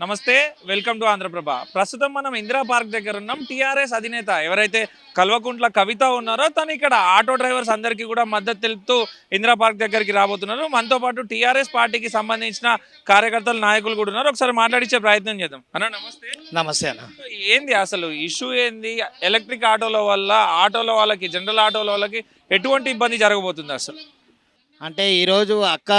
నమస్తే, welcome to Andhraprabha. ప్రస్తుతం మనం ఇందిరా పార్క్ దగ్గర ఉన్నాం. టీఆర్ఎస్ అధినేత ఎవరైతే కల్వకుంట్ల కవిత ఉన్నారో తను ఇక్కడ ఆటో డ్రైవర్స్ అందరికీ కూడా మద్దతు తెలుపుతూ ఇందిరా పార్క్ దగ్గరికి రాబోతున్నారు. మనతో పాటు టీఆర్ఎస్ పార్టీకి సంబంధించిన కార్యకర్తలు, నాయకులు కూడా ఉన్నారు. ఒకసారి మాట్లాడించే ప్రయత్నం చేద్దాం. అన్న నమస్తే. నమస్తే అన్న. ఏంది అసలు ఇష్యూ ఏంది? ఎలక్ట్రిక్ ఆటోల వల్ల ఆటోల వాళ్ళకి, జనరల్ ఆటోల వాళ్ళకి ఎటువంటి ఇబ్బంది జరగబోతుంది అసలు? అంటే ఈరోజు అక్క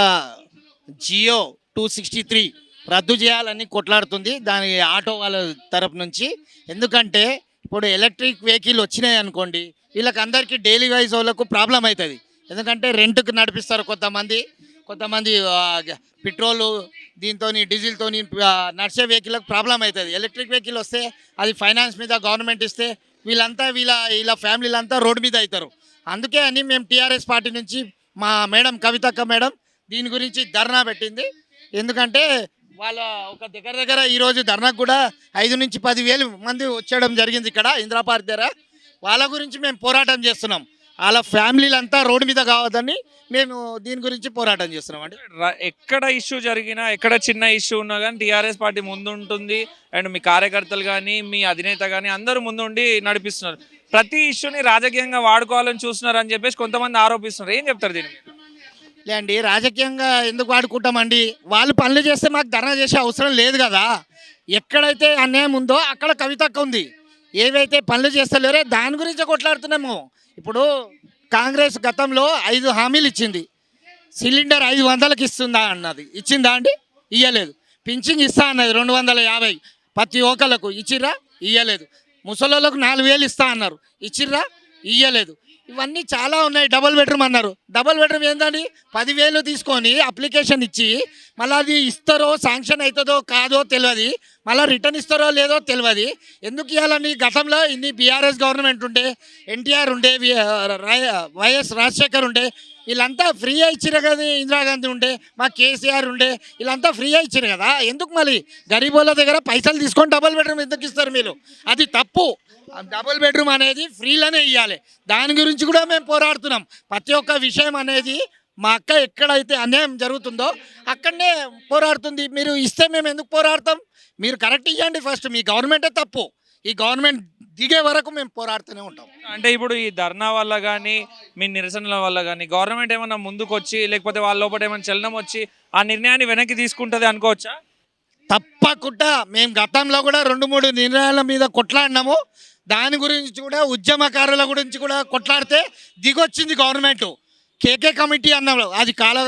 జియో 263 రద్దు చేయాలని కొట్లాడుతుంది దాని ఆటో వాళ్ళ తరపు నుంచి. ఎందుకంటే ఇప్పుడు ఎలక్ట్రిక్ వెహికల్ వచ్చినాయి అనుకోండి, వీళ్ళకి అందరికీ డైలీ వైజ్ వాళ్ళకు ప్రాబ్లం అవుతుంది. ఎందుకంటే రెంట్కి నడిపిస్తారు కొంతమంది పెట్రోలు దీంతో డీజిల్తో నడిచే వెహికల్కి ప్రాబ్లం అవుతుంది. ఎలక్ట్రిక్ వెహికల్ వస్తే అది ఫైనాన్స్ మీద గవర్నమెంట్ ఇస్తే వీళ్ళ ఫ్యామిలీలంతా రోడ్డు మీద అవుతారు. అందుకే అని మేము టీఆర్ఎస్ పార్టీ నుంచి మా మేడం కవితక్క మేడం దీని గురించి ధర్నా పెట్టింది. ఎందుకంటే వాళ్ళ ఒక దగ్గర ఈరోజు ధర్నాకు కూడా 5 నుంచి 10,000 మంది వచ్చేయడం జరిగింది ఇక్కడ ఇందిరా పార్క్ దగ్గర. వాళ్ళ గురించి మేము పోరాటం చేస్తున్నాం. వాళ్ళ ఫ్యామిలీలంతా రోడ్డు మీద కావద్దని మేము దీని గురించి పోరాటం చేస్తున్నాం. అంటే ఎక్కడ ఇష్యూ జరిగినా, ఎక్కడ చిన్న ఇష్యూ ఉన్నా కానీ టీఆర్ఎస్ పార్టీ ముందుంటుంది. అండ్ మీ కార్యకర్తలు కానీ, మీ అధినేత కానీ అందరూ ముందుండి నడిపిస్తున్నారు. ప్రతి ఇష్యూని రాజకీయంగా వాడుకోవాలని చూస్తున్నారు అని చెప్పేసి కొంతమంది ఆరోపిస్తున్నారు. ఏం చెప్తారు దీని మీద? లేండి, రాజకీయంగా ఎందుకు వాడుకుంటామండి? వాళ్ళు పనులు చేస్తే మాకు ధర్నా చేసే అవసరం లేదు కదా. ఎక్కడైతే అన్యాయం ఉందో అక్కడ కవితక్క ఉంది. ఏవైతే పనులు చేస్తలేరో దాని గురించి కొట్లాడుతున్నాము. ఇప్పుడు కాంగ్రెస్ గతంలో 5 హామీలు ఇచ్చింది. సిలిండర్ 500కి ఇస్తుందా అన్నది, ఇచ్చిందా అండి? ఇయ్యలేదు. పింఛింగ్ ఇస్తా అన్నది 250 ప్రతి ఒక్కళ్ళకు, ఇచ్చిర్రా? ఇయ్యలేదు. ముసలోళ్ళకు 4,000 ఇస్తా అన్నారు, ఇచ్చిర్రా? ఇయ్యలేదు. ఇవన్నీ చాలా ఉన్నాయి. డబుల్ బెడ్రూమ్ అన్నారు. డబుల్ బెడ్రూమ్ ఏంటండి? 10,000 తీసుకొని అప్లికేషన్ ఇచ్చి మళ్ళీ అది ఇస్తారో, శాంక్షన్ అవుతుందో కాదో తెలియదు, మళ్ళీ రిటర్న్ ఇస్తారో లేదో తెలియదు. ఎందుకు ఇవ్వాలని? గతంలో ఇన్ని బీఆర్ఎస్ గవర్నమెంట్ ఉండే, ఎన్టీఆర్ ఉండే, వైఎస్ రాజశేఖర్ ఉండే, వీళ్ళంతా ఫ్రీగా ఇచ్చారు కదా. ఇందిరాగాంధీ ఉండే, మా కేసీఆర్ ఉండే, వీళ్ళంతా ఫ్రీగా ఇచ్చారు కదా. ఎందుకు మళ్ళీ గరీబోళ్ళ దగ్గర పైసలు తీసుకొని డబుల్ బెడ్రూమ్ ఎందుకు ఇస్తారు మీరు? అది తప్పు. డబుల్ బెడ్రూమ్ అనేది ఫ్రీలోనే ఇవ్వాలి. దాని గురించి కూడా మేము పోరాడుతున్నాం. ప్రతి ఒక్క విషయం అనేది మా అక్క ఎక్కడైతే అన్యాయం జరుగుతుందో అక్కడనే పోరాడుతుంది. మీరు ఇస్తే మేము ఎందుకు పోరాడతాం? మీరు కరెక్ట్ ఇవ్వండి ఫస్ట్. మీ గవర్నమెంటే తప్పు. ఈ గవర్నమెంట్ దిగే వరకు మేము పోరాడుతూనే ఉంటాం. అంటే ఇప్పుడు ఈ ధర్నా వల్ల కానీ, మీ నిరసనల వల్ల కానీ గవర్నమెంట్ ఏమన్నా ముందుకు వచ్చి, లేకపోతే వాళ్ళ లోపల ఏమైనా చలనం వచ్చి ఆ నిర్ణయాన్ని వెనక్కి తీసుకుంటుంది అనుకోవచ్చా? తప్పకుండా. మేము గతంలో కూడా 2-3 నిర్ణయాల మీద కొట్లాడినాము. దాని గురించి కూడా ఉద్యమకారుల గురించి కూడా కొట్లాడితే దిగొచ్చింది గవర్నమెంట్. కేకే కమిటీ అన్నాడు, అది కాల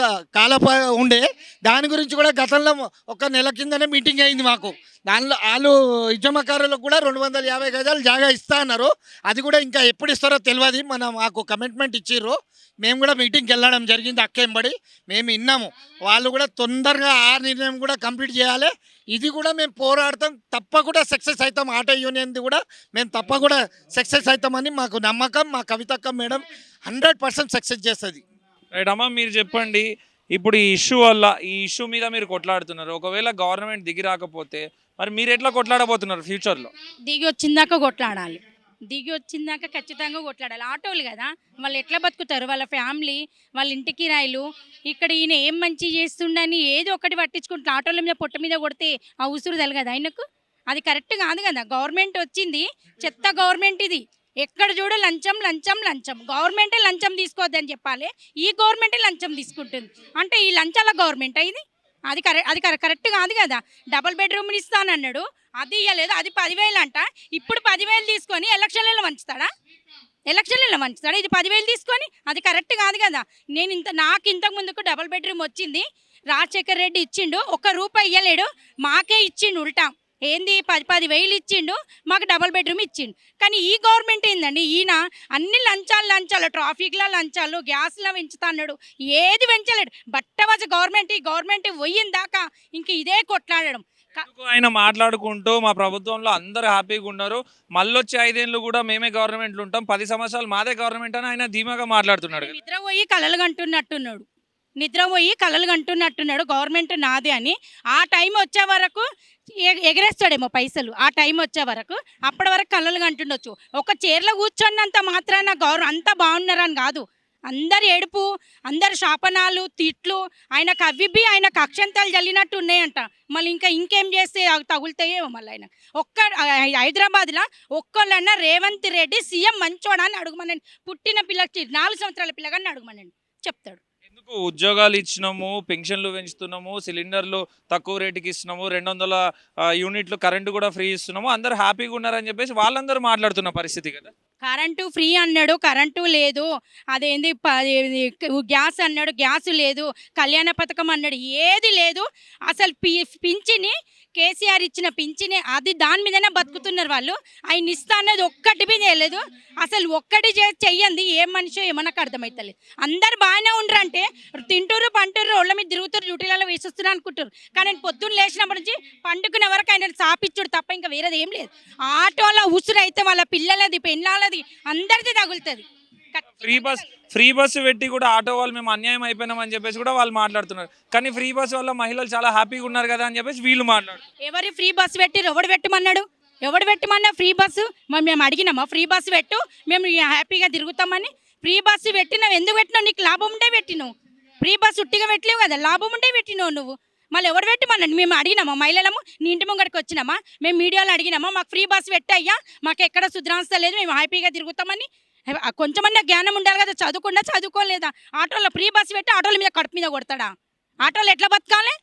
ఉండే. దాని గురించి కూడా గతంలో ఒక నెల కిందనే మీటింగ్ అయింది మాకు. దానిలో వాళ్ళు ఉద్యమకారులకు కూడా 250 గజాలు జాగా ఇస్తా అన్నారు. అది కూడా ఇంకా ఎప్పుడు ఇస్తారో తెలియదు. మాకు కమిట్మెంట్ ఇచ్చిర్రు. మేము కూడా మీటింగ్కి వెళ్ళడం జరిగింది. అక్కెంబడి మేము విన్నాము. వాళ్ళు కూడా తొందరగా ఆ నిర్ణయం కూడా కంప్లీట్ చేయాలి. ఇది కూడా మేము పోరాడతాం, తప్పకుండా సక్సెస్ అవుతాం. ఆటో యూనియన్ది కూడా మేము తప్పకుండా సక్సెస్ అవుతామని మాకు నమ్మకం. మా కవితక్క మేడం 100% సక్సెస్ చేస్తుంది. రైట్ అమ్మ, మీరు చెప్పండి. ఇప్పుడు ఈ ఇష్యూ మీద మీరు కొట్లాడుతున్నారు. ఒకవేళ గవర్నమెంట్ దిగి రాకపోతే మరి మీరు ఎట్లా కొట్లాడబోతున్నారు ఫ్యూచర్లో? దిగి వచ్చిందాక కొట్లాడాలి. దిగి వచ్చిందాక ఖచ్చితంగా కొట్లాడాలి. ఆటోలు కదా, వాళ్ళు ఎట్లా బతుకుతారు? వాళ్ళ ఫ్యామిలీ, వాళ్ళ ఇంటి కిరాయిలు. ఇక్కడ ఈయన ఏం మంచి చేస్తుండని ఏదో ఒకటి పట్టించుకుంటున్నా. ఆటోల మీద పొట్ట మీద కొడితే ఆ ఉసురు తలగదు ఆయనకు. అది కరెక్ట్ కాదు కదా. గవర్నమెంట్ వచ్చింది, చెత్త గవర్నమెంట్ ఇది. ఎక్కడ చూడ లంచం లంచం లంచం. గవర్నమెంటే లంచం తీసుకోవద్దని చెప్పాలి. ఈ గవర్నమెంటే లంచం తీసుకుంటుంది. అంటే ఈ లంచాల గవర్నమెంట్ ఇది. అది కరెక్ట్ కాదు కదా. డబుల్ బెడ్రూమ్ని ఇస్తానన్నాడు, అది ఇవ్వలేదు. అది 10,000 అంట. ఇప్పుడు 10,000 తీసుకొని ఎలక్షన్లలో వంచుతాడా? ఇది 10,000 తీసుకొని, అది కరెక్ట్ కాదు కదా. నాకు ఇంతకు ముందుకు డబుల్ బెడ్రూమ్ వచ్చింది. రాజశేఖర్ రెడ్డి ఇచ్చిండు, ₹1 ఇవ్వలేడు. మాకే ఇచ్చిండు ఉల్టా. ఏంది 10,000 ఇచ్చిండు, మాకు డబుల్ బెడ్రూమ్ ఇచ్చిండు. కానీ ఈ గవర్నమెంట్ ఏందండి? ఈయన అన్ని లంచాలు, ట్రాఫిక్లో లంచాలు, గ్యాస్లో పెంచుతాడు, ఏది పెంచలేడు. బట్టవజ గవర్నమెంట్. ఈ గవర్నమెంట్ పోయిన దాకా ఇంక ఇదే కొట్లాడడం. ఆయన మాట్లాడుకుంటూ మా ప్రభుత్వంలో అందరూ హ్యాపీగా ఉన్నారు, మళ్ళొచ్చి 5 ఏళ్ళు కూడా మేమే గవర్నమెంట్లు ఉంటాం, 10 సంవత్సరాలు మాదే గవర్నమెంట్ అని ఆయన ధీమాగా మాట్లాడుతున్నాడు. నిద్రపోయి కలలు కంటున్నట్టున్నాడు గవర్నమెంట్ నాదే అని. ఆ టైం వచ్చే వరకు ఎగరేస్తాడేమో పైసలు. ఆ టైం వచ్చే వరకు, అప్పటి వరకు కలలు కంటుండొచ్చు. ఒక చైర్లో కూర్చొన్నంత మాత్రాన అంతా బాగున్నారని కాదు. అందరు ఏడుపు, అందరు శాపనాలు, తిట్లు, ఆయనకు అవిబి ఆయనకు అక్షంతాలు జల్లినట్టు ఉన్నాయంట. మళ్ళీ ఇంకేం చేస్తే అవి తగులుతాయేమో మళ్ళీ ఆయన. హైదరాబాద్లో ఒక్కళ్ళన్నా రేవంత్ రెడ్డి సీఎం మంచోడా అని అడుగుమనండి. పుట్టిన పిల్లకి 4 సంవత్సరాల పిల్లగాన్ని అడుగుమనండి, చెప్తాడు. ఎందుకు ఉద్యోగాలు ఇచ్చినాము, పెన్షన్లు పెంచుతున్నాము, సిలిండర్లు తక్కువ రేటుకి ఇస్తున్నాము, 200 యూనిట్లు కరెంటు కూడా ఫ్రీ ఇస్తున్నాము, అందరు హ్యాపీగా ఉన్నారని చెప్పేసి వాళ్ళందరూ మాట్లాడుతున్న పరిస్థితి కదా. కరెంటు ఫ్రీ అన్నాడు, కరెంటు లేదు. అదేంది గ్యాస్ అన్నాడు, గ్యాస్ లేదు. కళ్యాణ పథకం అన్నాడు, ఏది లేదు. అసలు పింఛని కేసీఆర్ ఇచ్చిన పింఛని అది దాని మీదనే బతుకుతున్నారు వాళ్ళు. ఆయన ఇస్తా అన్నది ఒక్కటి మీద లేదు. అసలు ఒక్కటి చెయ్యండి ఏం మనిషి ఏమన్నా అర్థమవుతలేదు. అందరు బాగానే ఉండరంటే తింటూరు పంటూరు రోడ్ల మీద తిరుగుతారు, డ్యూటీలలో వేసిస్తున్నారు అనుకుంటారు. కానీ ఆయన పొద్దున్న లేచినప్పటి నుంచి పండుకునే వరకు ఆయన సాపిచ్చుడు తప్ప ఇంకా వేరేది ఏం లేదు. ఆటోలో ఉసురు అయితే వాళ్ళ పిల్లలది పెళ్ళాలది అందరిది తగులుతుంది. ఫ్రీ బస్సు పెట్టి కూడా ఆటో వాళ్ళు మేము అన్యాయం అయిపోయినాం అని చెప్పేసి కూడా వాళ్ళు మాట్లాడుతున్నారు. కానీ ఫ్రీ బస్సు వల్ల మహిళలు చాలా హ్యాపీగా ఉన్నారు కదా అని చెప్పేసి వీళ్ళు మాట్లాడుతున్నారు. ఎవరు ఫ్రీ బస్సు పెట్టి ఎవడు పెట్టమన్నాడు? ఎవడు పెట్టమన్నా ఫ్రీ బస్సు? మేము అడిగినామా ఫ్రీ బస్సు పెట్టు మేము హ్యాపీగా తిరుగుతామని? ఫ్రీ బస్సు పెట్టినావు, ఎందుకు పెట్టినావు? నీకు లాభం ఉండే పెట్టినావు. ఫ్రీ బస్సు ఉట్టిగా పెట్టలేవు కదా, లాభం ఉండే పెట్టినావు నువ్వు. మళ్ళీ ఎవరు పెట్టమన్నాడు? మేము అడిగినామా? మహిళలము నీ ఇంటి ముంగడికి వచ్చినామా? మేము మీడియాలో అడిగినామా మాకు ఫ్రీ బస్సు పెట్టయ్యా, మాకు ఎక్కడ శుద్రాంశ లేదు, మేము హ్యాపీగా తిరుగుతామని? కొంచెమన్నా జ్ఞానం ఉండాలి కదా. చదువుకోలేదా? ఆటోలో ఫ్రీ బస్సు పెట్టి ఆటోల మీద కడుపు మీద కొడతాడా? ఆటోలు ఎట్లా బతకాలి?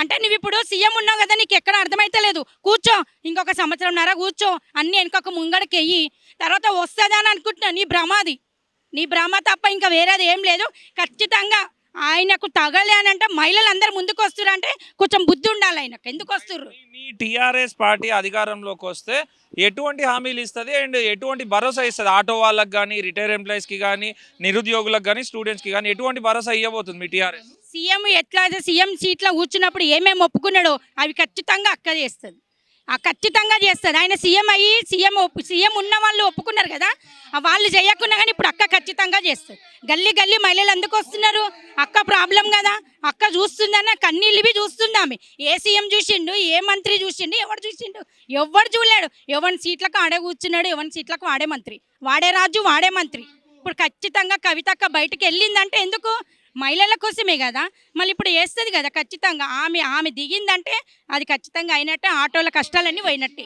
అంటే నువ్వు ఇప్పుడు సీఎం ఉన్నావు కదా, నీకు ఎక్కడ అర్థమైతే లేదు. కూర్చో, ఇంకొక సంవత్సరంన్నర కూర్చో, అన్నీ వెనుకొక ముంగడికి వెయ్యి, తర్వాత వస్తుందా అని అనుకుంటున్నా. నీ భ్రమ తప్ప ఇంకా వేరేది ఏం లేదు. ఖచ్చితంగా ఆయనకు తగలే అని అంటే మహిళలు అందరు ముందుకు వస్తున్నారు. కొంచెం బుద్ధి ఉండాలి ఆయనకు. ఎందుకు వస్తుర్రు? మీ టీఆర్ఎస్ పార్టీ అధికారంలోకి వస్తే ఎటువంటి హామీలు ఇస్తుంది అండ్ ఎటువంటి భరోసా ఇస్తుంది? ఆటో వాళ్ళకి కానీ, రిటైర్ ఎంప్లాయీస్కి కానీ, నిరుద్యోగులకు కానీ, స్టూడెంట్స్కి కానీ ఎటువంటి భరోసా ఇవ్వబోతుంది మీ టీఆర్ఎస్? సీఎం ఎట్లా అయితే సీఎం సీట్లో కూర్చున్నప్పుడు ఏమేమి ఒప్పుకున్నాడో అవి ఖచ్చితంగా అక్క చేస్తుంది. ఖచ్చితంగా చేస్తుంది. ఆయన సీఎం ఉన్న వాళ్ళు ఒప్పుకున్నారు కదా, వాళ్ళు చేయకున్నా కానీ ఇప్పుడు అక్క ఖచ్చితంగా చేస్తుంది. గల్లీ మహిళలు ఎందుకు వస్తున్నారు? అక్క ప్రాబ్లం కదా, అక్క చూస్తుందన్న కన్నీళ్ళు చూస్తుంది ఆమె. ఏ సీఎం చూసిండు, ఏ మంత్రి చూసిండు, ఎవరు చూసిండు? ఎవరు చూడలేడు. ఎవరి సీట్లకు ఆడే కూర్చున్నాడు, ఎవరి సీట్లకు వాడే మంత్రి, వాడే రాజు, వాడే మంత్రి. ఇప్పుడు ఖచ్చితంగా కవితక్క బయటకు వెళ్ళిందంటే ఎందుకు? మహిళల కోసమే కదా. మళ్ళీ ఇప్పుడు వేస్తుంది కదా ఖచ్చితంగా. ఆమె దిగిందంటే అది ఖచ్చితంగా అయినట్టే, ఆటోల కష్టాలన్నీ పోయినట్టే.